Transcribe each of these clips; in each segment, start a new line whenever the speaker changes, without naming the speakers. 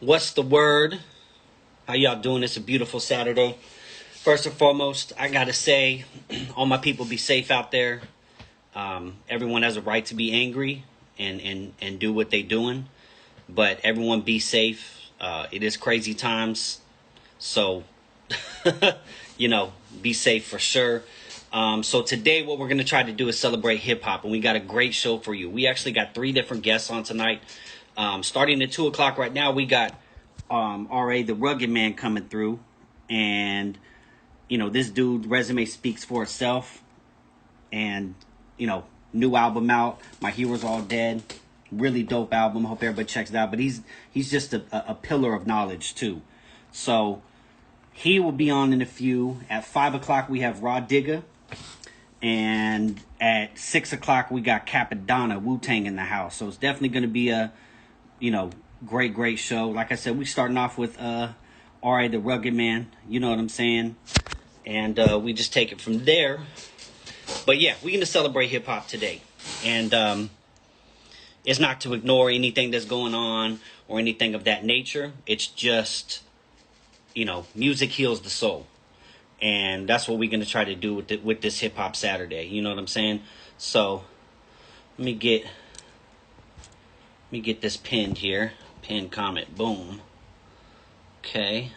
What's the word? How y'all doing? It's a beautiful Saturday. First and foremost, I gotta say, all my people be safe out there. Everyone has a right to be angry and do what they doing, but everyone be safe. It is crazy times, so be safe for sure. So today, what we're gonna try to do is celebrate hip hop, and we got a great show for you. We actually got three different guests on tonight. Starting at 2 o'clock right now, we got RA the Rugged Man coming through, and this dude resume speaks for itself, and new album out. My Heroes All Dead, really dope album. Hope everybody checks it out. But he's just a pillar of knowledge too. So he will be on in a few. At 5 o'clock we have Raw Digga, and at 6 o'clock we got Capadonna Wu-Tang in the house. So it's definitely going to be a great show. Like I said, we starting off with R.A. the Rugged Man. You know what I'm saying? And we just take it from there. But yeah, we're going to celebrate hip hop today. And it's not to ignore anything that's going on or anything of that nature. It's just, music heals the soul. And that's what we're going to try to do with this hip hop Saturday. You know what I'm saying? So let me get this pinned here. Pin comment. Boom. Okay.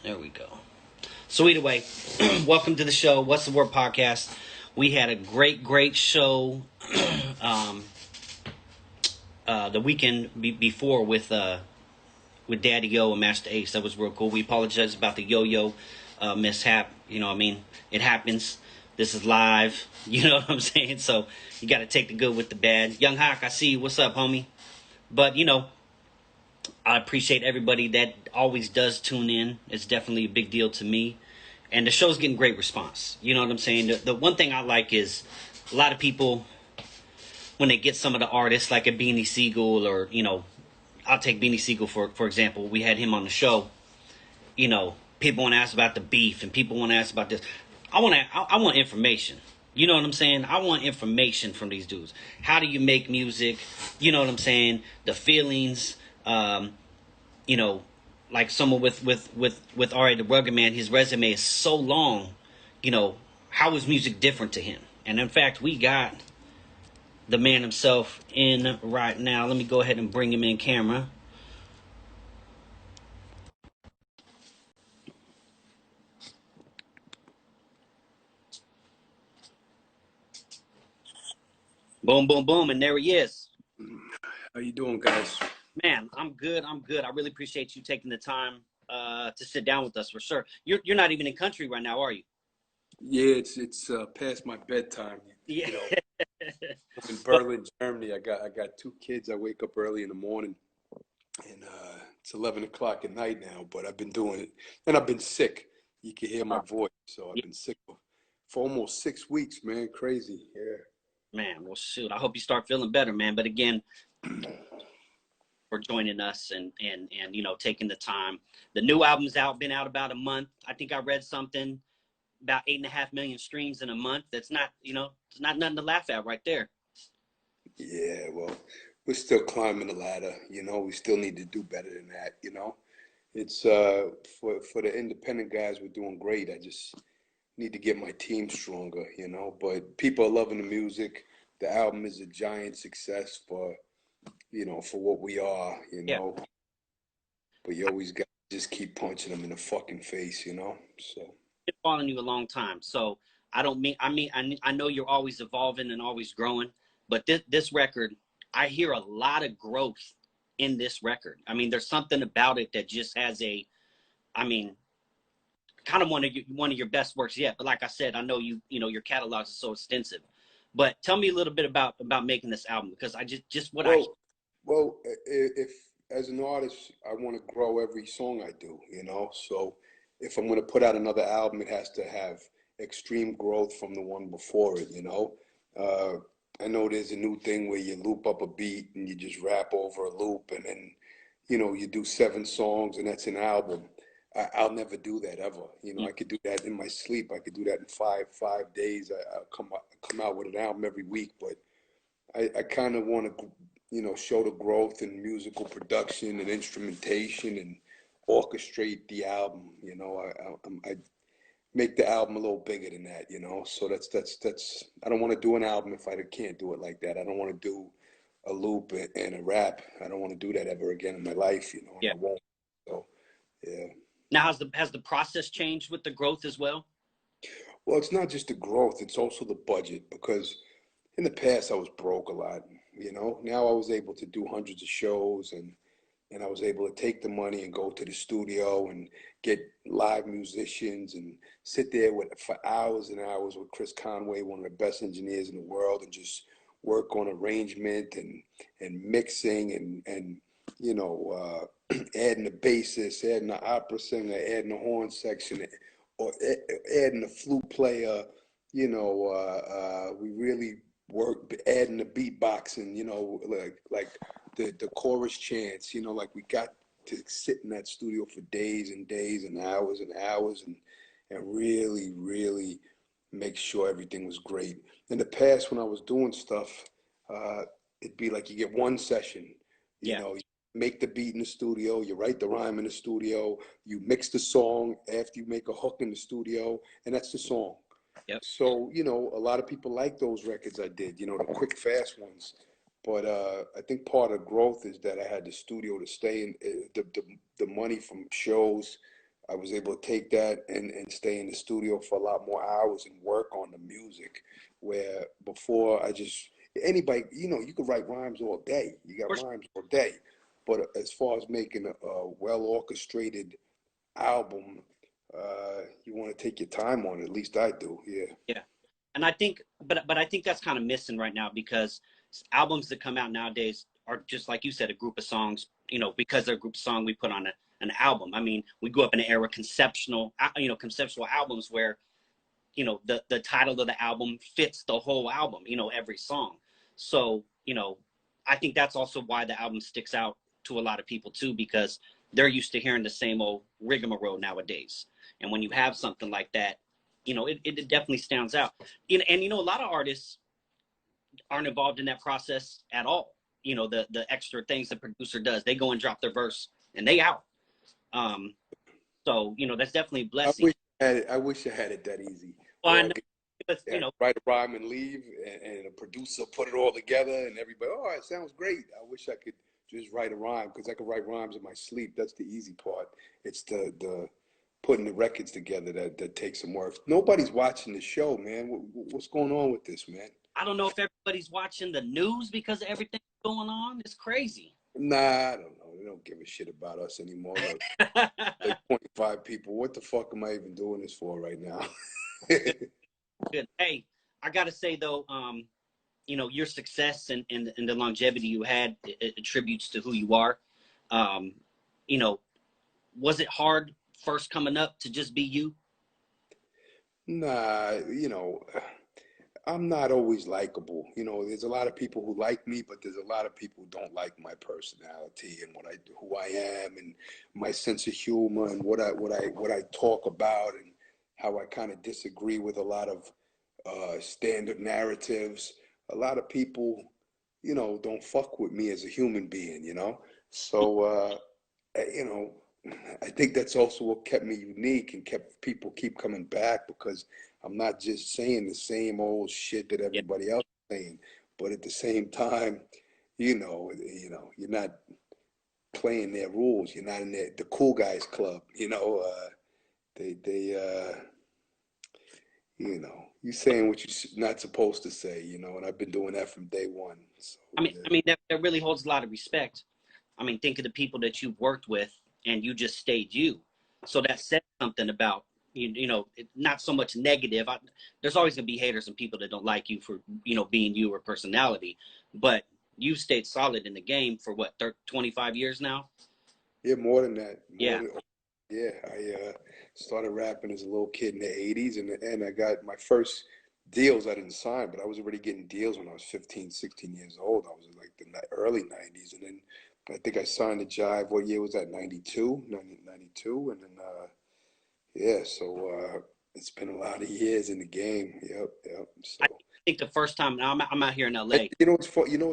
There we go. So either way, welcome to the show. What's the Word podcast? We had a great show the weekend before with Daddy Yo and Master Ace. That was real cool. We apologize about the yo-yo mishap. It happens. This is live. You know what I'm saying? So you got to take the good with the bad. Young Hawk, I see you. What's up, homie? But, I appreciate everybody that always does tune in. It's definitely a big deal to me. And the show's getting great response. You know what I'm saying? The one thing I like is a lot of people, when they get some of the artists, like a Beanie Siegel or, I'll take Beanie Siegel for example. We had him on the show. People want to ask about the beef and people want to ask about this. I want information. You know what I'm saying? I want information from these dudes. How do you make music? You know what I'm saying? The feelings. Like someone with R.A. the Rugged Man, his resume is so long. How is music different to him? And in fact, we got the man himself in right now. Let me go ahead and bring him in camera. Boom, boom, boom, and there he is.
How you doing, guys?
Man, I'm good. I really appreciate you taking the time to sit down with us for sure. You're not even in country right now, are you?
Yeah, it's past my bedtime.
Yeah.
I'm in Berlin, Germany. I got two kids. I wake up early in the morning, and it's 11 o'clock at night now. But I've been doing it, and I've been sick. You can hear my voice, so I've been sick for almost 6 weeks, man. Crazy, yeah.
Man, well, shoot. I hope you start feeling better, man. But again, for joining us and taking the time. The new album's out, been out about a month. I think I read something about 8.5 million streams in a month. That's not, it's not nothing to laugh at right there.
Yeah, well, we're still climbing the ladder. We still need to do better than that. It's for the independent guys, we're doing great. I just need to get my team stronger. But people are loving the music. The album is a giant success for what we
Yeah.
But you always got to just keep punching them in the fucking face. So
Been following you a long time. So I know you're always evolving and always growing, but this record, I hear a lot of growth in this record. There's something about it that just has I mean, kind of one of your best works yet. But like I said, I know your catalog is so extensive. But tell me a little bit about making this album, because I just what I
if as an artist, I want to grow every song I do. So if I'm going to put out another album, it has to have extreme growth from the one before it. Uh, I know there's a new thing where you loop up a beat and you just rap over a loop, and then you do 7 songs and that's an album. I'll never do that ever. I could do that in my sleep. I could do that in five days. I'll come out with an album every week, but I kind of want to, show the growth in musical production and instrumentation and orchestrate the album. I make the album a little bigger than that. So that's. I don't want to do an album if I can't do it like that. I don't want to do a loop and a rap. I don't want to do that ever again in my life. And
Yeah.
I won't. So yeah.
Now, has the process changed with the growth as well?
Well, it's not just the growth; it's also the budget because in the past I was broke a lot. Now I was able to do hundreds of shows and I was able to take the money and go to the studio and get live musicians and sit there for hours and hours with Chris Conway, one of the best engineers in the world, and just work on arrangement and mixing and adding the bassist, adding the opera singer, adding the horn section, or adding the flute player. We really work adding the beatboxing. Like the chorus chants, like we got to sit in that studio for days and days and hours and really, really make sure everything was great. In the past, when I was doing stuff, it'd be like you get one session,
Yeah.
you make the beat in the studio, you write the rhyme in the studio, you mix the song after you make a hook in the studio, and that's the song.
Yep.
So, a lot of people like those records I did, the quick, fast ones. But I think part of growth is that I had the studio to stay in the money from shows. I was able to take that and stay in the studio for a lot more hours and work on the music. Where before anybody, you could write rhymes all day. You got rhymes all day. But as far as making a well orchestrated album, you want to take your time on it. At least I do. Yeah.
Yeah. And I think, but I think that's kind of missing right now because albums that come out nowadays are just like you said, a group of songs. Because they're a group of songs, we put on an album. I mean, we grew up in an era conceptual albums where the title of the album fits the whole album. Every song. So I think that's also why the album sticks out to a lot of people too, because they're used to hearing the same old rigmarole nowadays. And when you have something like that, it definitely stands out. And a lot of artists aren't involved in that process at all. The extra things the producer does, they go and drop their verse and they out. So that's definitely a blessing.
I wish I had it that easy.
Well, I know, but,
write a rhyme and leave, and a producer put it all together, and everybody, oh, it sounds great. I wish I could just write a rhyme because I could write rhymes in my sleep. That's the easy part. It's the putting the records together that takes some work. Nobody's watching the show, man. What's going on with this, man?
I don't know if everybody's watching the news because of everything going on. It's crazy.
Nah, I don't know. They don't give a shit about us anymore. Like 25 people. What the fuck am I even doing this for right now?
Good. Hey, I gotta say though, your success and the longevity you had it attributes to who you are. Was it hard first coming up to just be you?
Nah, I'm not always likable. There's a lot of people who like me, but there's a lot of people who don't like my personality and what I do, who I am, and my sense of humor and what I talk about, and how I kind of disagree with a lot of standard narratives. A lot of people, don't fuck with me as a human being. So, you know, I think that's also what kept me unique and kept people keep coming back because I'm not just saying the same old shit that
Yeah.
everybody else is saying, but at the same time, you're not playing their rules. You're not in the cool guys club. They you saying what you're not supposed to say. And I've been doing that from day one. So, yeah.
I mean that really holds a lot of respect. I mean, think of the people that you've worked with, and you just stayed you. So that says something about not so much negative. There's always gonna be haters and people that don't like you for being you or personality, but you stayed solid in the game for what 25 years now.
Yeah, more than that.
Yeah.
Yeah, I started rapping as a little kid in the 80s, and I got my first deals I didn't sign, but I was already getting deals when I was 15, 16 years old. I was in like the early 90s, and then I think I signed the Jive. What year was that? 92, 92, and then yeah, so it's been a lot of years in the game. Yep. So
think the first time, now I'm out here in LA.
You know, it's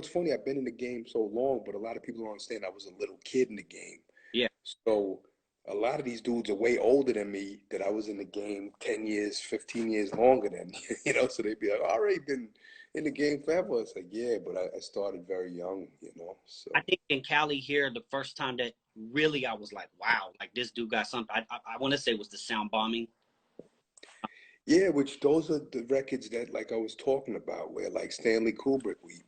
funny. I've been in the game so long, but a lot of people don't understand I was a little kid in the game.
Yeah.
So a lot of these dudes are way older than me that I was in the game 10 years, 15 years longer than, you know, so they'd be like, I already been in the game forever. It's like, yeah, but I started very young, you know, so.
I think in Cali here, the first time that really I was like, wow, like this dude got something. I want to say it was the sound bombing.
Yeah, which those are the records that like I was talking about, where like Stanley Kubrick, we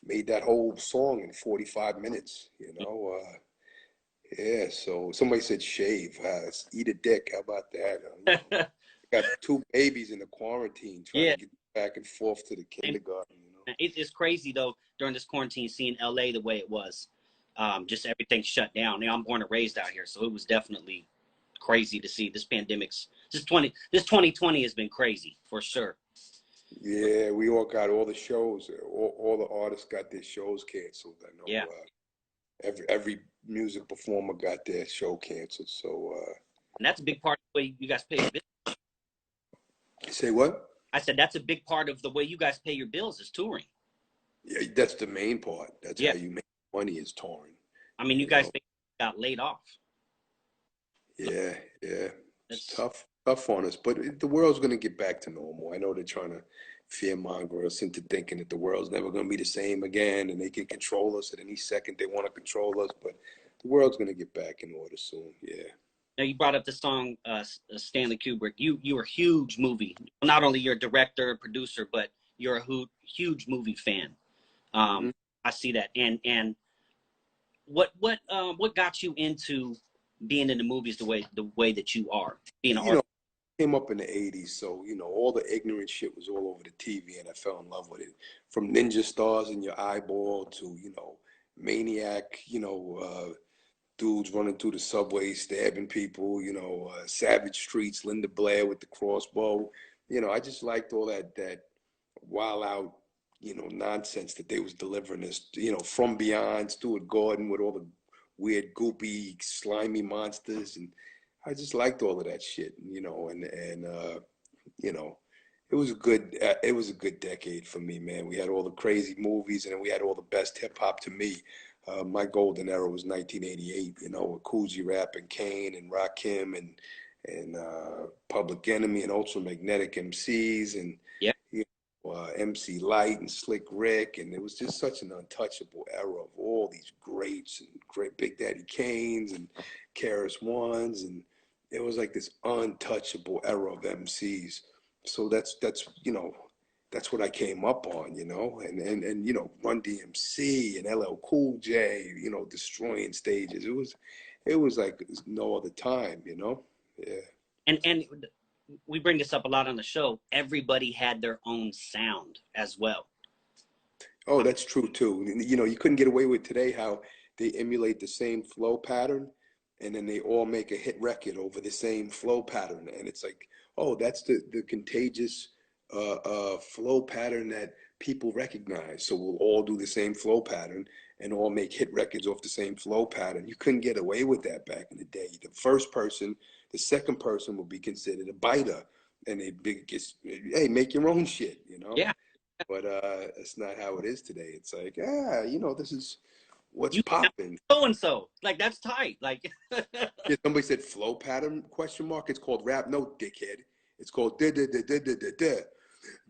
made that whole song in 45 minutes, you know. Yeah, so somebody said shave, eat a dick. How about that? You know, got two babies in the quarantine trying
Yeah.
to get back and forth to the
And
kindergarten, you know.
it's crazy though, during this quarantine, seeing LA the way it was. Just everything shut down. Now I'm born and raised out here, so it was definitely crazy to see this pandemic's this 2020 has been crazy for sure.
Yeah, we all got all the shows, all the artists got their shows canceled. I know
Yeah.
every music performer got their show canceled. So
And that's a big part of the way you guys pay your bills.
say what?
I said that's a big part of the way you guys pay your bills is touring.
Yeah, that's the main part. That's
Yeah.
how you make money is touring.
I mean, you
You
guys
know?
got laid off.
Yeah, yeah. It's
That's
tough on us, but the world's going to get back to normal. I know they're trying to fearmonger us into thinking that the world's never going to be the same again and they can control us at any second they want to control us, but the world's going to get back in order soon. Yeah.
now you brought up the song Stanley Kubrick. You're a huge movie. Not only you're a director, producer, but you're a huge movie fan.
Hmm.
I see that. And what got you into being in the movies the way that you are, being an
You know,
artist?
came up in the 80s, so you know, all the ignorant shit was all over the TV and I fell in love with it. From ninja stars in your eyeball to, you know, maniac, you know, dudes running through the subway, stabbing people, you know, Savage Streets, Linda Blair with the crossbow. You know, I just liked all that wild out, you know, nonsense that they was delivering us, you know, From Beyond, Stuart Gordon with all the weird, goopy, slimy monsters. And I just liked all of that shit, you know, and you know, it was a good decade for me, man. We had all the crazy movies and then we had all the best hip hop to me. My golden era was 1988, you know, with Coogee Rap and Kane and Rakim and Public Enemy and Ultra Magnetic MCs and
Yeah.
you know, MC Light and Slick Rick, and it was just such an untouchable era of all these greats and great Big Daddy Kanes and Karis Ones, and it was like this untouchable era of MCs. So that's you know that's what I came up on, you know, and you know Run DMC and LL Cool J, you know, destroying stages. It was like no other time, you know. Yeah.
And we bring this up a lot on the show. Everybody had their own sound as well.
Oh, that's true too. You know, you couldn't get away with today how they emulate the same flow pattern and then they all make a hit record over the same flow pattern. And it's like, oh, that's the contagious flow pattern that people recognize. So we'll all do the same flow pattern and all make hit records off the same flow pattern. You couldn't get away with that back in the day. The first person, the second person would be considered a biter. And they big, hey, make your own shit, you know?
Yeah.
But it's not how it is today. It's like, ah, you know, this is what's
You
popping.
so and so. Like that's tight. Like
Yeah, somebody said flow pattern question mark. It's called rap. No, dickhead. It's called da da da da da da da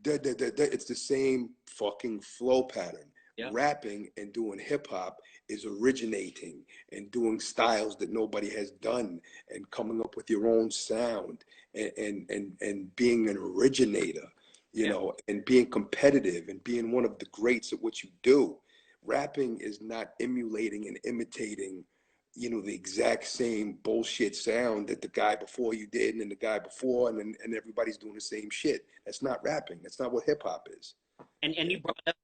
da da da da. It's the same fucking flow pattern.
yeah.
Rapping and doing hip hop is originating and doing styles that nobody has done and coming up with your own sound and being an originator, you
Yeah.
know, and being competitive and being one of the greats at what you do. Rapping is not emulating and imitating, you know, the exact same bullshit sound that the guy before you did and then the guy before and everybody's doing the same shit. That's not rapping. That's not what hip hop is.
And you brought up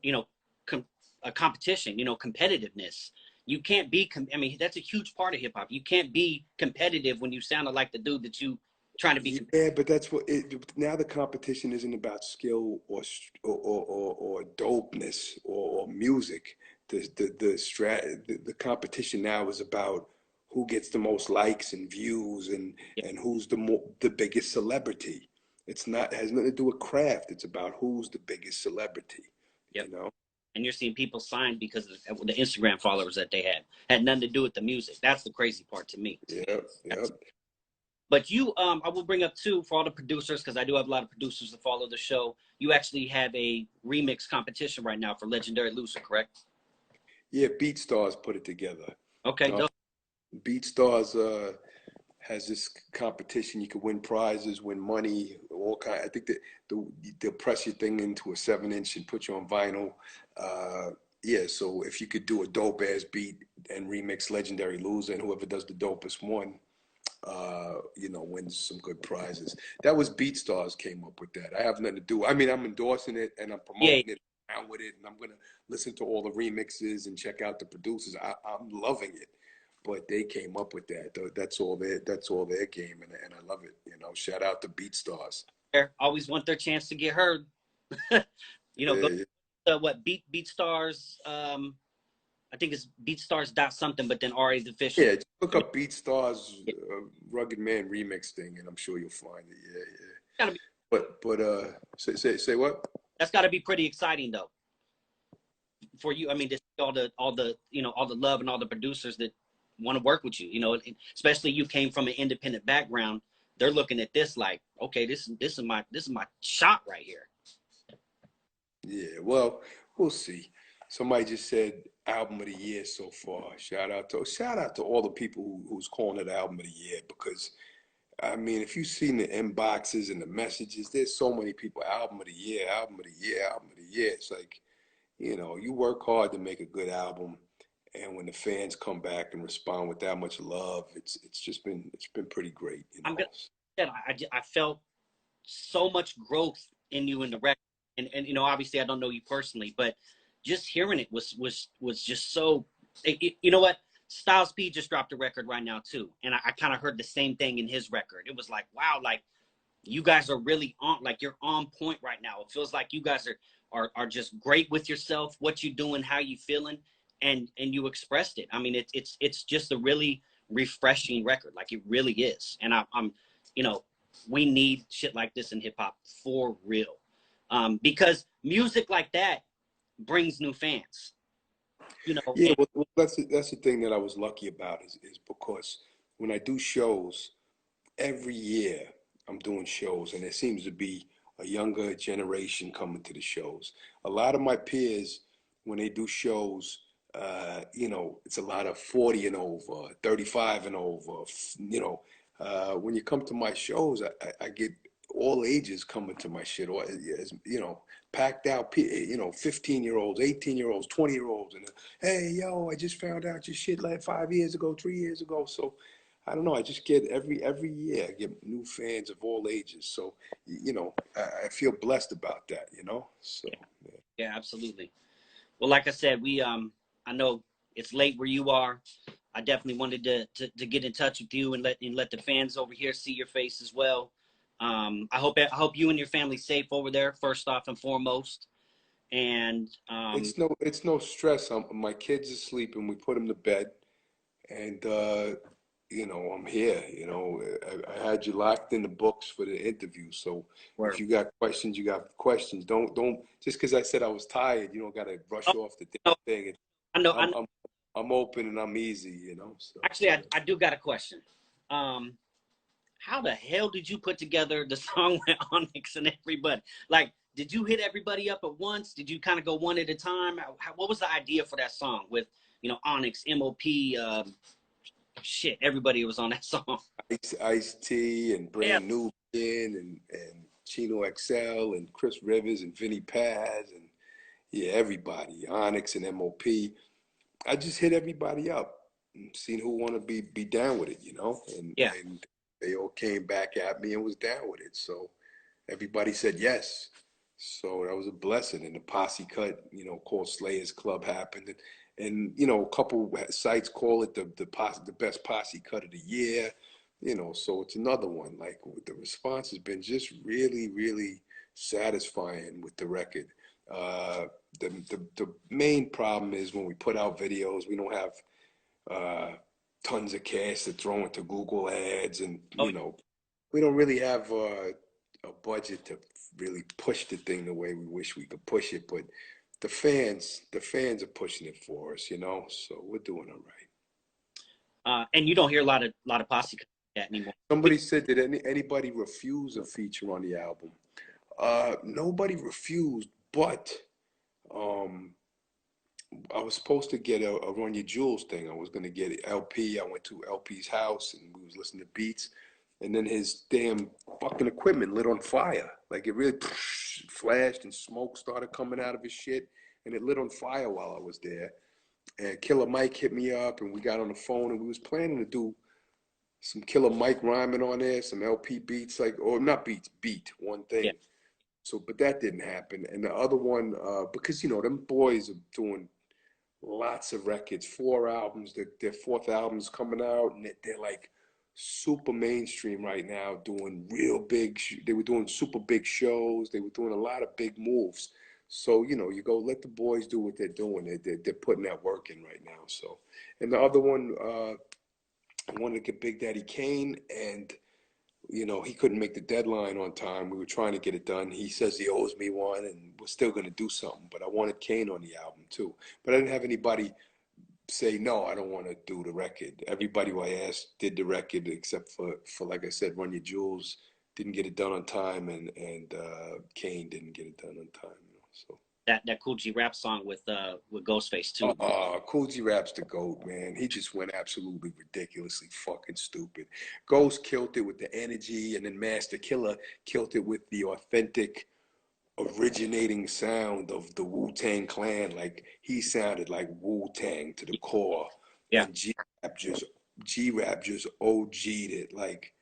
you know com- a competition. You know competitiveness. You can't be. I mean that's a huge part of hip hop. You can't be competitive when you sounded like the dude that you trying to be.
Yeah, but that's what now the competition isn't about skill or dopeness or music. The competition now is about who gets the most likes and views
Yeah.
and who's the biggest celebrity. It's not, it has nothing to do with craft. It's about who's the biggest celebrity,
Yep.
you know?
And you're seeing people signed because of the Instagram followers that they had nothing to do with the music. That's the crazy part to me.
Yep, yep.
But you, I will bring up too for all the producers, because I do have a lot of producers that follow the show. You actually have a remix competition right now for Legendary Loser, correct?
Yeah, BeatStars put it together.
Okay,
Uh,
dope.
BeatStars has this competition. You can win prizes, win money, all kind. I think that they'll press your thing into a 7-inch and put you on vinyl. Yeah, so if you could do a dope ass beat and remix Legendary Loser, and whoever does the dopest one, you know, wins some good prizes. That was BeatStars came up with that. I have nothing to do. I mean, I'm endorsing it and I'm
Yeah,
promoting it out with it, and I'm gonna listen to all the remixes and check out the producers. I'm loving it, but they came up with that. That's all their game, and I love it. You know, shout out to BeatStars.
always want their chance to get heard. Go
Yeah,
to what BeatStars. I think it's BeatStars dot something, but then RA's official.
yeah. Just look up BeatStars Rugged Man remix thing, and I'm sure you'll find it. Yeah, yeah.
Gotta be,
But say what?
that's got to be pretty exciting though for you. I mean, just all the love and all the producers that want to work with you. Especially you came from an independent background. They're looking at this like, okay, this is my shot right here.
Yeah, well, we'll see. Somebody just said album of the year so far. Shout out to all the people who's calling it album of the year, because I mean, if you've seen the inboxes and the messages, there's so many people, album of the year, album of the year, album of the year. It's like, you know, you work hard to make a good album, and when the fans come back and respond with that much love, it's been pretty great, you
I'm
know.
gonna. I felt so much growth in you in the record, and obviously I don't know you personally, but just hearing it was just so. You know what? Styles P just dropped a record right now too, and I kind of heard the same thing in his record. It was like, wow, like you guys are really on, like you're on point right now. It feels like you guys are just great with yourself, what you doing, how you feeling, and you expressed it. I mean, it's just a really refreshing record, like it really is. And I'm, you know, we need shit like this in hip hop for real, because music like that brings new fans.
Yeah,
And
well, that's the thing that I was lucky about is because when I do shows, every year I'm doing shows, and there seems to be a younger generation coming to the shows. A lot of my peers, when they do shows, you know, it's a lot of 40 and over, 35 and over. You know, when you come to my shows, I get all ages coming to my shit, or you know, packed out, you know, 15-year-olds, 18-year-olds, 20-year-olds, and hey, yo, I just found out your shit like 5 years ago, 3 years ago. So I don't know. I just get every year I get new fans of all ages. So you know, I feel blessed about that. You know, so yeah.
yeah, absolutely. Well, like I said, I know it's late where you are. I definitely wanted to get in touch with you and let the fans over here see your face as well. I hope you and your family safe over there, first off and foremost. And
It's no stress. My kids are sleeping. We put them to bed, and you know, I'm here. You know, I had you locked in the books for the interview. So if
word.
you got questions, you got questions. Don't just because I said I was tired, you don't got to rush
Oh,
off the
no,
damn thing.
I know. I
I'm
know.
I'm I'm open and I'm easy. You know, so
Actually,
yeah.
I do got a question. Um, how the hell did you put together the song with Onyx and everybody? Like, did you hit everybody up at once? Did you kind of go one at a time? What was the idea for that song with Onyx, MOP, shit? Everybody was on that song.
Ice T and
Yeah.
Brand New and Chino XL and Chris Rivers and Vinny Paz and yeah, everybody, Onyx and MOP. I just hit everybody up and seen who want to be down with it, you know,
Yeah.
and they all came back at me and was down with it. So everybody said yes. So that was a blessing. And the posse cut, you know, called Slayers Club happened, and you know, a couple sites call it the best posse cut of the year. You know, so it's another one. Like the response has been just really satisfying with the record. Uh, the main problem is when we put out videos, we don't have uh, tons of cash to throw into Google ads, and
Oh,
you know, we don't really have a budget to really push the thing the way we wish we could push it, but the fans are pushing it for us, you know. So we're doing all right.
And you don't hear a lot of posse like that anymore.
Somebody said that anybody refuse a feature on the album. Nobody refused, but um, I was supposed to get a Run Your Jewels thing. I was gonna get LP. I went to LP's house and we was listening to beats, and then his damn fucking equipment lit on fire. Like it really flashed and smoke started coming out of his shit, and it lit on fire while I was there. And Killer Mike hit me up, and we got on the phone, and we was planning to do some Killer Mike rhyming on there, some LP beats, like, or not beats, beat one
Yeah.
thing. So, but that didn't happen. And the other one, because you know them boys are doing lots of records, 4 albums. Their fourth album's coming out, and they're like super mainstream right now, doing real big. They were doing super big shows. They were doing a lot of big moves. So you know, you go let the boys do what they're doing. They're putting that work in right now. So, and the other one, I wanted to get Big Daddy Kane, and you know, he couldn't make the deadline on time. We were trying to get it done. He says he owes me one, and we're still going to do something. But I wanted Kane on the album too. But I didn't have anybody say no. I don't want to do the record. Everybody who I asked did the record, except for like I said, Run Your Jewels didn't get it done on time, and Kane didn't get it done on time. You know, so.
That Cool G rap song with Ghostface too.
Cool G Rap's the GOAT, man. He just went absolutely ridiculously fucking stupid. Ghost killed it with the energy, and then Master Killer killed it with the authentic, originating sound of the Wu-Tang Clan. Like he sounded like Wu-Tang to the core,
Yeah.
and G Rap just OG'd it. Like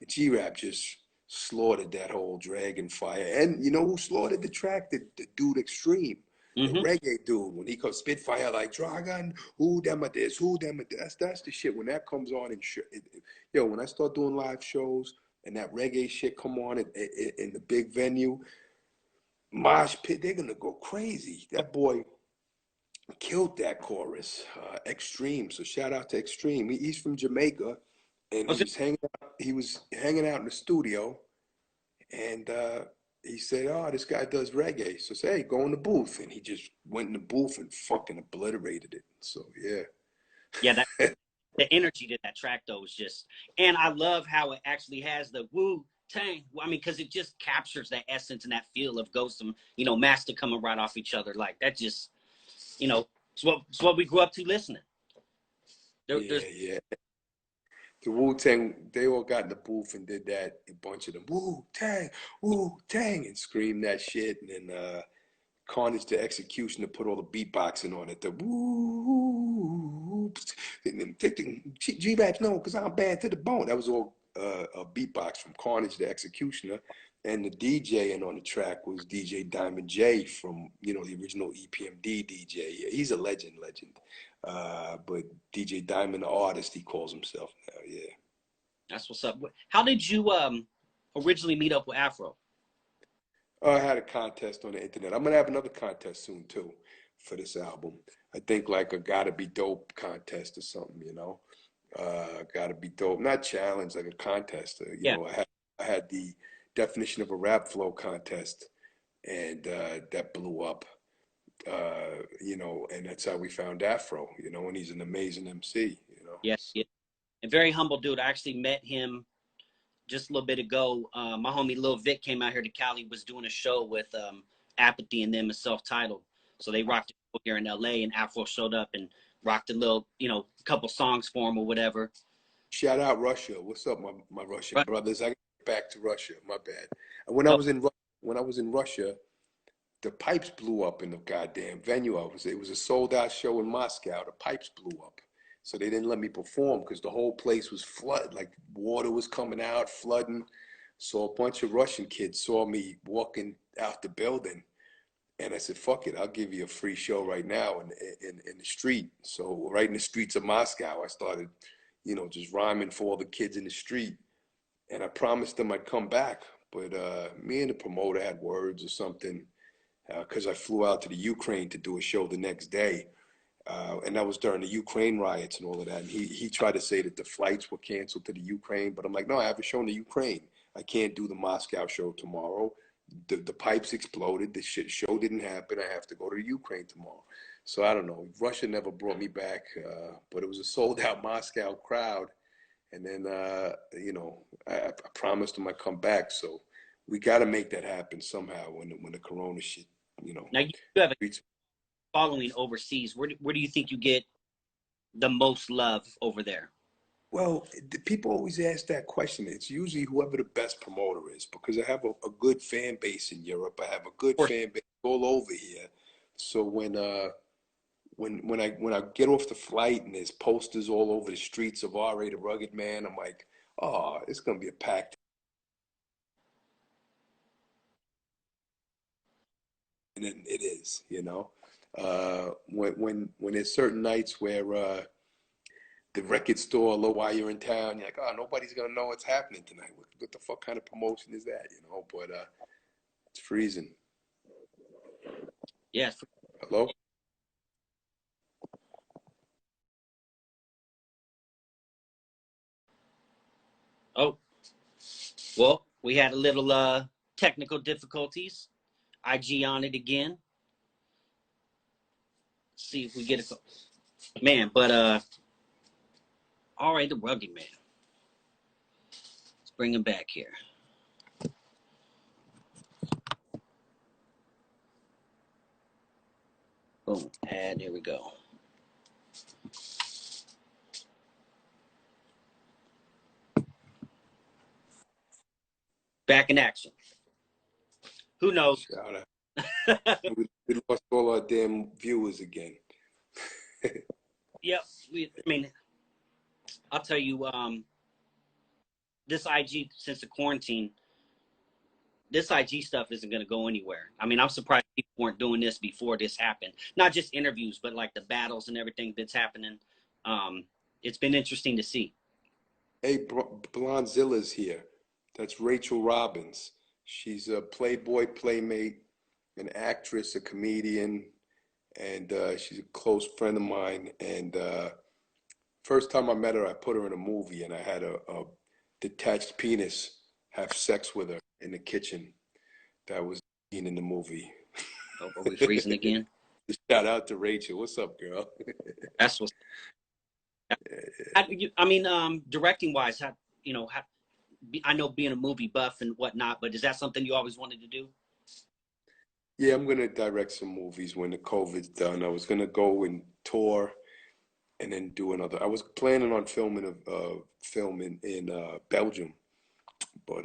G-Rap just slaughtered that whole Dragon Fire. And you know who slaughtered the track? The dude Extreme. The
Mm-hmm.
reggae dude, when he comes Spitfire like Dragon, who them are this, who them are this. That's the shit. When that comes on and yo, when I start doing live shows and that reggae shit come on in the big venue, mosh pit, they're gonna go crazy. That boy killed that chorus, Extreme. So shout out to Extreme. He's from Jamaica, and
I was
he was hanging out in the studio, and he said, "Oh, this guy does reggae." So say, "Hey, go in the booth," and he just went in the booth and fucking obliterated it. So yeah,
Yeah, that the energy to that track though is just, and I love how it actually has the Wu Tang. I mean, because it just captures that essence and that feel of Ghost and Master coming right off each other like that. Just it's what we grew up to listening. There's
yeah. The Wu Tang, they all got in the booth and did that. A bunch of them, Wu Tang, and screamed that shit. And then Carnage the Executioner put all the beatboxing on it. The woo, G-Raps, no, because I'm bad to the bone. That was all a beatbox from Carnage the Executioner. And the DJ and on the track was DJ Diamond Jade from, the original EPMD DJ. Yeah, he's a legend. But DJ Diamond, the artist, he calls himself now. Yeah.
That's what's up. How did you originally meet up with Afro?
I had a contest on the internet. I'm gonna have another contest soon too for this album. I think like a Gotta Be Dope contest or something, Gotta Be Dope, not challenge, like a contest.
Yeah.
I had the definition of a rap flow contest, and that blew up. And that's how we found Afro, and he's an amazing MC.
Yeah,
So.
yeah. And very humble dude. I actually met him just a little bit ago. My homie Lil Vic came out here to Cali, was doing a show with Apathy and them, is self-titled. So they rocked it here in LA, and Afro showed up and rocked a little, couple songs for him or whatever.
Shout out Russia. What's up, my Russian
Right.
brothers? I got back to Russia. My bad. And
Oh,
when I was in Russia, the pipes blew up in the goddamn venue. It was a sold out show in Moscow. The pipes blew up. So they didn't let me perform because the whole place was flooded. Like water was coming out, flooding. So a bunch of Russian kids saw me walking out the building. And I said, fuck it, I'll give you a free show right now in the street. So right in the streets of Moscow, I started, just rhyming for all the kids in the street. And I promised them I'd come back. But me and the promoter had words or something because I flew out to the Ukraine to do a show the next day. And that was during the Ukraine riots and all of that. And he tried to say that the flights were canceled to the Ukraine. But I'm like, no, I have a show in the Ukraine. I can't do the Moscow show tomorrow. The pipes exploded. The show didn't happen. I have to go to Ukraine tomorrow. So I don't know. Russia never brought me back, but it was a sold out Moscow crowd. And then, you know, I promised them I'd come back. So we got to make that happen somehow when the Corona shit, you know.
Now you have a following overseas. Where do you think you get the most love over there?
Well, people always ask that question. It's usually whoever the best promoter is, because I have a good fan base in Europe. I have a good fan base all over here. So when I get off the flight and there's posters all over the streets of R.A. the Rugged Man, I'm like, oh, it's gonna be a packed. And it is, you know. When there's certain nights where the record store, low while you're in town, you're like, oh, nobody's gonna know what's happening tonight. What the fuck kind of promotion is that, you know? But it's freezing.
Yeah.
Hello?
Oh, well, we had a little technical difficulties. IG on it again. See if we get it. Man, but all right, the Rugged Man. Let's bring him back here. Boom, add, here we go. Back in action. Who knows?
Shout out. We lost all our damn viewers again.
Yep. I mean, I'll tell you, this IG, since the quarantine, this IG stuff isn't going to go anywhere. I mean, I'm surprised people weren't doing this before this happened. Not just interviews, but like the battles and everything that's happening. It's been interesting to see.
Hey, Blondzilla's here. That's Rachel Robbins. She's a Playboy playmate, an actress, a comedian, and she's a close friend of mine. And first time I met her, I put her in a movie, and I had a detached penis have sex with her in the kitchen. That was in the movie.
Oh, are we freezing again?
Shout out to Rachel. What's up, girl?
That's what's. I mean, directing wise, I know being a movie buff and whatnot, but is that something you always wanted to do?
Yeah, I'm gonna direct some movies when the COVID's done. I was gonna go and tour, and then do another. I was planning on filming a film in Belgium, but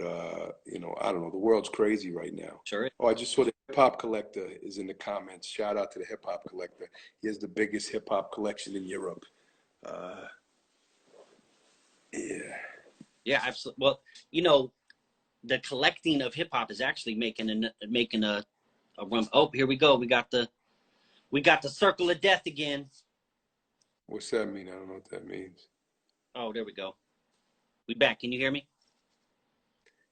you know, I don't know. The world's crazy right now.
Sure.
Oh, I just saw the Hip Hop Collector is in the comments. Shout out to the Hip Hop Collector. He has the biggest hip hop collection in Europe. Yeah.
Yeah, absolutely. Well, you know, the collecting of hip hop is actually making a run. Oh, here we go. We got the circle of death again.
What's that mean? I don't know what that means.
Oh, there we go. We back. Can you hear me?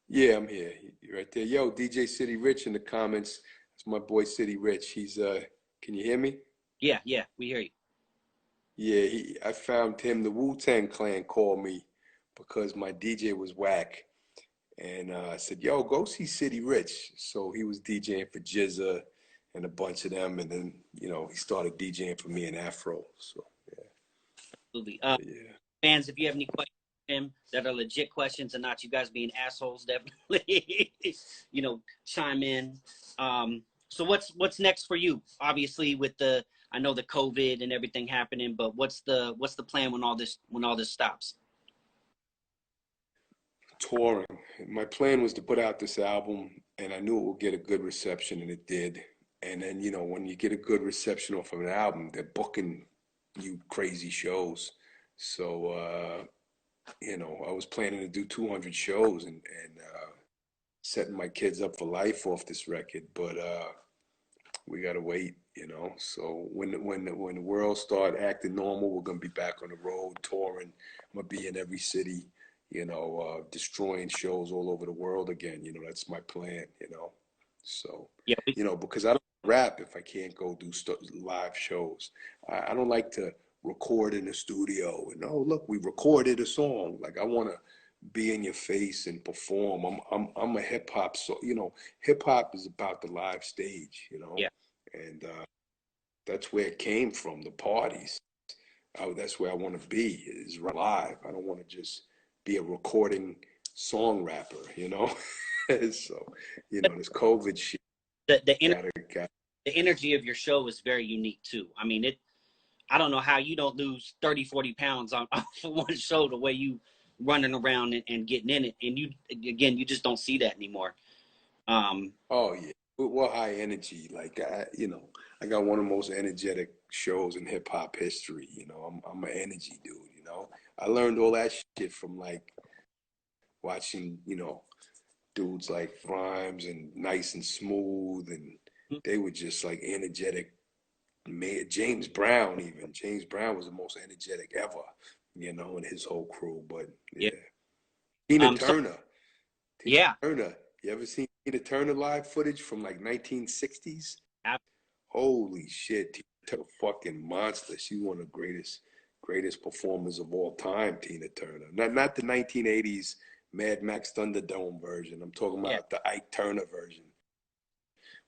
Yeah, I'm here. You're right there. Yo, DJ City Rich in the comments. That's my boy City Rich. He's can you hear me?
Yeah, we hear you.
Yeah, I found him. The Wu-Tang Clan called me because my DJ was whack. And I said, yo, go see City Rich. So he was DJing for Jizza and a bunch of them. And then, you know, he started DJing for me and Afro. So, yeah.
Absolutely.
Yeah.
Fans, if you have any questions for him that are legit questions and not you guys being assholes, definitely, you know, chime in. So what's next for you? Obviously, with I know the COVID and everything happening, but what's the plan when all this stops?
Touring. My plan was to put out this album, and I knew it would get a good reception, and it did. And then, you know, when you get a good reception off of an album, they're booking you crazy shows. So, you know, I was planning to do 200 shows and setting my kids up for life off this record, but we gotta wait, you know. So when the world start acting normal, we're gonna be back on the road touring. I'm gonna be in every city, you know, destroying shows all over the world again. You know, that's my plan, you know. So,
Yeah.
you know, because I don't rap if I can't go do live shows. I don't like to record in the studio and, oh, look, we recorded a song. Like, I want to be in your face and perform. I'm a hip hop, so hip hop is about the live stage,
Yeah.
and that's where it came from, the parties. That's where I want to be, is live. I don't want to just be a recording song rapper, So, this COVID shit
The the, ener-
got
the energy of your show is very unique too. I mean, I don't know how you don't lose 30, 40 pounds on for one show, the way you running around and getting in it. And you just don't see that anymore.
Oh yeah, we're high energy. Like I got one of the most energetic shows in hip hop history. I'm an energy dude. I learned all that shit from like watching dudes like Rhymes and Nice and Smooth, and they were just like energetic. James Brown, even James Brown was the most energetic ever. And his whole crew. But
Yeah.
yeah, Tina
So
Turner. Tina
yeah,
Turner. You ever seen Tina Turner live footage from like 1960s?
I,
Holy shit, Tina Turner, fucking monster. She's one of the greatest performers of all time, Tina Turner. Not the 1980s Mad Max Thunderdome version. I'm talking
yeah.
about the Ike Turner version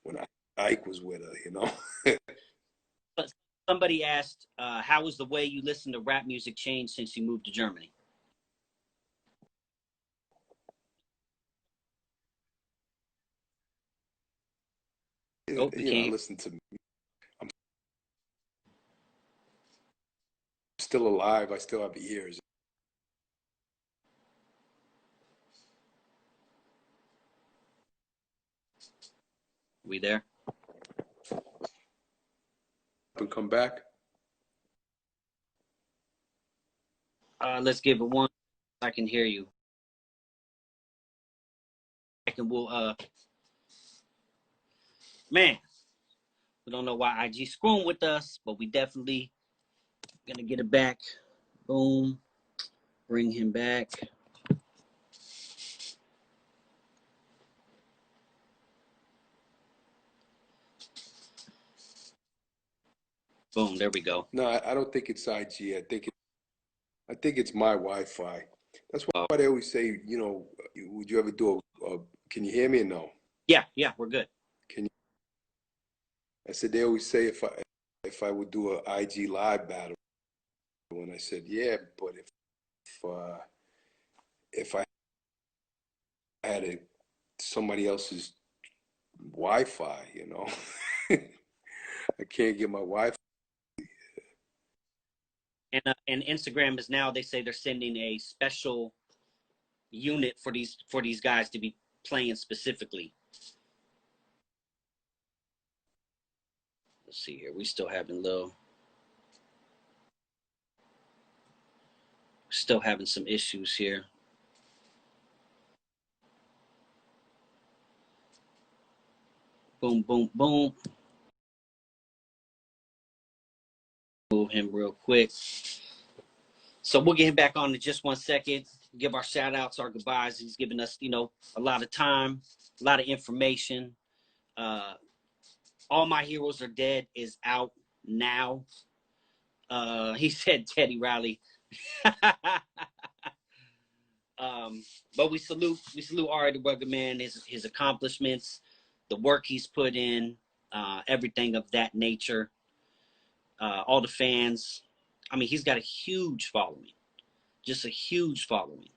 when Ike was with her.
But somebody asked, how was the way you listen to rap music changed since you moved to Germany? Oh, we
I
can't.
listen to. I'm still alive. I still have ears.
We there?
And come back.
Let's give it one. I can hear you. And we'll man, we don't know why IG screwing with us, but we definitely gonna get it back. Boom. Bring him back. Boom. There we go.
No, I don't think it's IG. I think it's my Wi-Fi. That's
Oh,
why they always say, would you ever do can you hear me or no?
yeah, we're good.
Can you? I said they always say if I would do a IG live battle, and I said yeah, but if I had somebody else's Wi-Fi, I can't get my Wi-Fi.
And Instagram is now, they say they're sending a special unit for these guys to be playing specifically. Let's see here. We still having some issues here. Boom, boom, boom. Move him real quick. So we'll get him back on in just 1 second. Give our shout outs, our goodbyes. He's given us, a lot of time, a lot of information. All My Heroes Are Dead is out now. He said Teddy Riley. But we salute Ari the Rugged Man, his accomplishments, the work he's put in, everything of that nature. All the fans. I mean, he's got a huge following, just a huge following.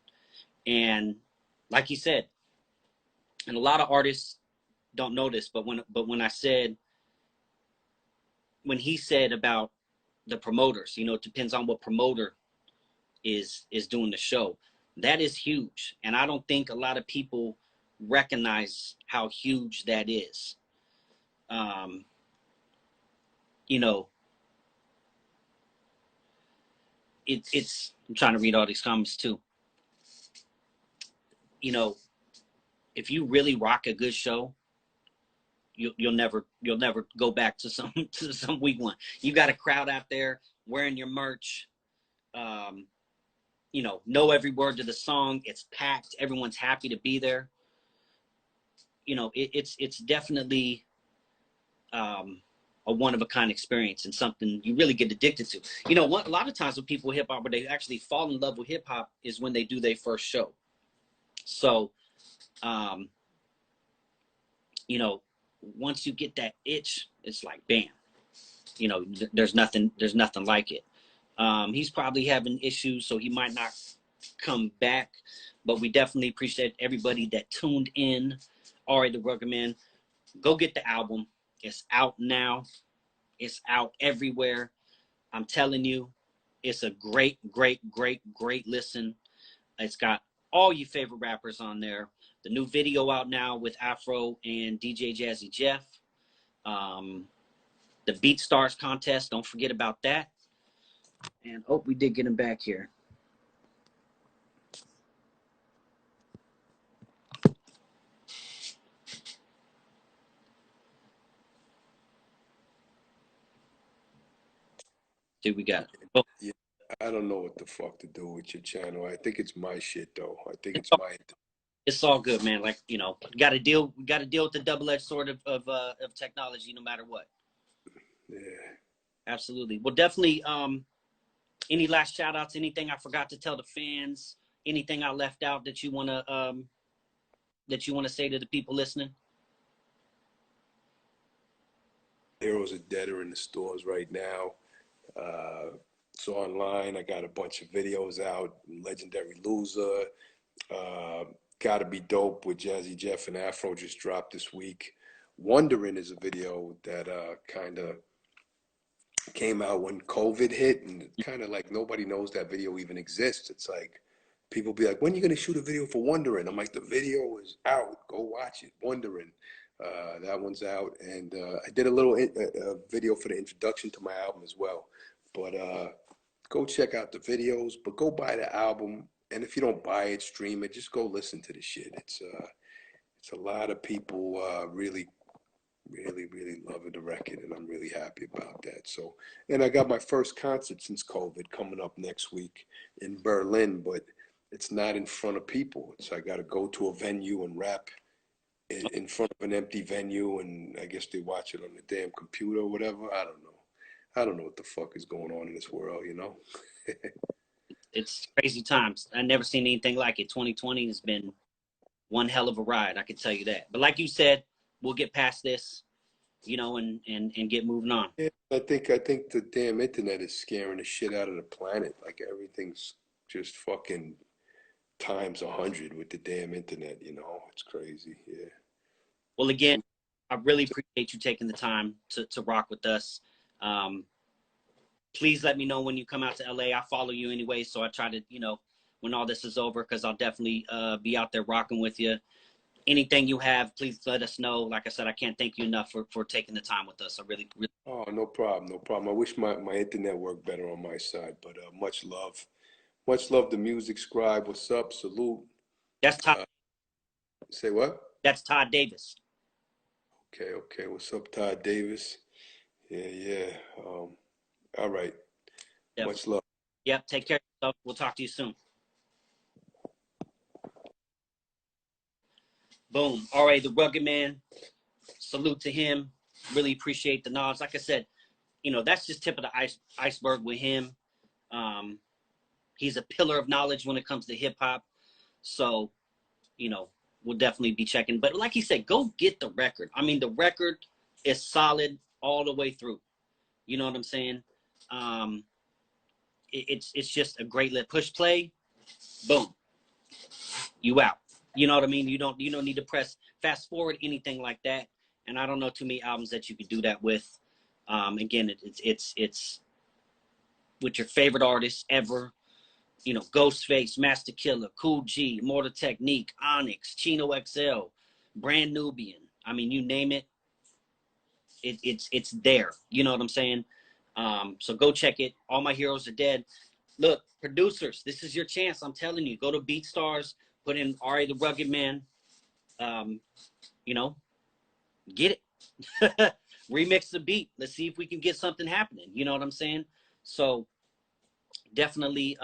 And like he said, and a lot of artists don't know this, but when he said about the promoters, it depends on what promoter is doing the show. That is huge, and I don't think a lot of people recognize how huge that is. Um, you know, it's. I'm trying to read all these comments too. You know, if you really rock a good show, you'll never go back to some to some weak one. You got a crowd out there wearing your merch. Um, know every word to the song. It's packed. Everyone's happy to be there. It's definitely a one of a kind experience and something you really get addicted to. A lot of times when people hip hop, where they actually fall in love with hip hop, is when they do their first show. So, you know, once you get that itch, it's like bam. You know, there's nothing like it. He's probably having issues, so he might not come back. But we definitely appreciate everybody that tuned in. Ari the Rugged Man, go get the album. It's out now. It's out everywhere. I'm telling you, it's a great, great, great, great listen. It's got all your favorite rappers on there. The new video out now with Afro and DJ Jazzy Jeff. The Beat Stars contest, don't forget about that. And oh, we did get him back here. Dude, we got. Oh,
Yeah, I don't know what the fuck to do with your channel. I think it's my shit though. I think it's my.
it's all good, man. Like, you know, got to deal. We got to deal with the double-edged sword of technology, no matter what.
Yeah.
Absolutely. Well, definitely. Any last shout outs? Anything I forgot to tell the fans? Anything I left out that you wanna say to the people listening?
Heroes are Dead are in the stores right now. It's online. I got a bunch of videos out. Legendary Loser. Gotta Be Dope with Jazzy Jeff and Afro just dropped this week. Wondering is a video that kind of came out when COVID hit, and kind of like nobody knows that video even exists. It's like people be like, "When are you gonna shoot a video for Wondering?" I'm like, "The video is out. Go watch it." Wondering. That one's out, and I did a little video for the introduction to my album as well. But go check out the videos, but go buy the album. And if you don't buy it, stream it. Just go listen to the shit. It's a lot of people really, really, really loving the record, and I'm really happy about that. So, and I got my first concert since COVID coming up next week in Berlin, but it's not in front of people. So I got to go to a venue and rap in front of an empty venue, and I guess they watch it on the damn computer or whatever. I don't know. I don't know what the fuck is going on in this world, you know?
It's crazy times. I never seen anything like it. 2020 has been one hell of a ride. I can tell you that. But like you said, we'll get past this, you know, and get moving on.
Yeah, I think the damn internet is scaring the shit out of the planet. Like everything's just fucking times 100 with the damn internet, you know? It's crazy. Yeah.
Well, again, I really appreciate you taking the time to rock with us. Please let me know when you come out to LA. I follow you anyway, so I try to, you know, when all this is over, because I'll definitely be out there rocking with you. Anything you have, please let us know. Like I said, I can't thank you enough for taking the time with us. I really, really.
Oh, no problem, no problem. I wish my internet worked better on my side, but much love. Much love to Music Scribe. What's up? Salute.
That's Todd.
Say what?
That's Todd Davis.
Okay, okay. What's up, Todd Davis? Yeah, yeah. All right.
Yep.
Much love.
Yep. Take care of yourself. We'll talk to you soon. Boom. All right, the Rugged Man. Salute to him. Really appreciate the knowledge. Like I said, you know, that's just tip of the iceberg with him. He's a pillar of knowledge when it comes to hip hop. So, you know, we'll definitely be checking. But like he said, go get the record. I mean, the record is solid all the way through. You know what I'm saying? It's just a great push play. Boom. You out. You know what I mean? You don't need to press fast forward, anything like that. And I don't know too many albums that you could do that with. Again, it's with your favorite artists ever. You know, Ghostface, Master Killer, Cool G, Mortal Technique, Onyx, Chino XL, Brand Nubian. I mean, you name it, it's there. You know what I'm saying? So go check it. All My Heroes Are Dead. Look, producers, this is your chance. I'm telling you, go to BeatStars, put in Ari the Rugged Man. You know, get it. Remix the beat. Let's see if we can get something happening. You know what I'm saying? So definitely,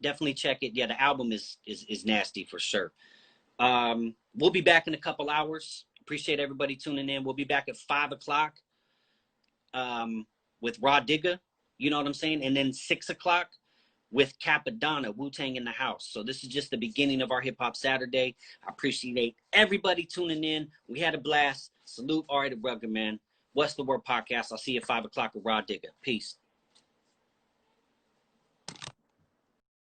definitely check it. Yeah, the album is nasty for sure. We'll be back in a couple hours. Appreciate everybody tuning in. We'll be back at 5 o'clock with Raw Digger. You know what I'm saying? And then 6 o'clock, with Capadonna, Wu-Tang in the house. So this is just the beginning of our Hip Hop Saturday. I appreciate everybody tuning in. We had a blast. Salute Ari the Rugged Man. What's the Word Podcast. I'll see you at 5 o'clock with Raw Digger. Peace.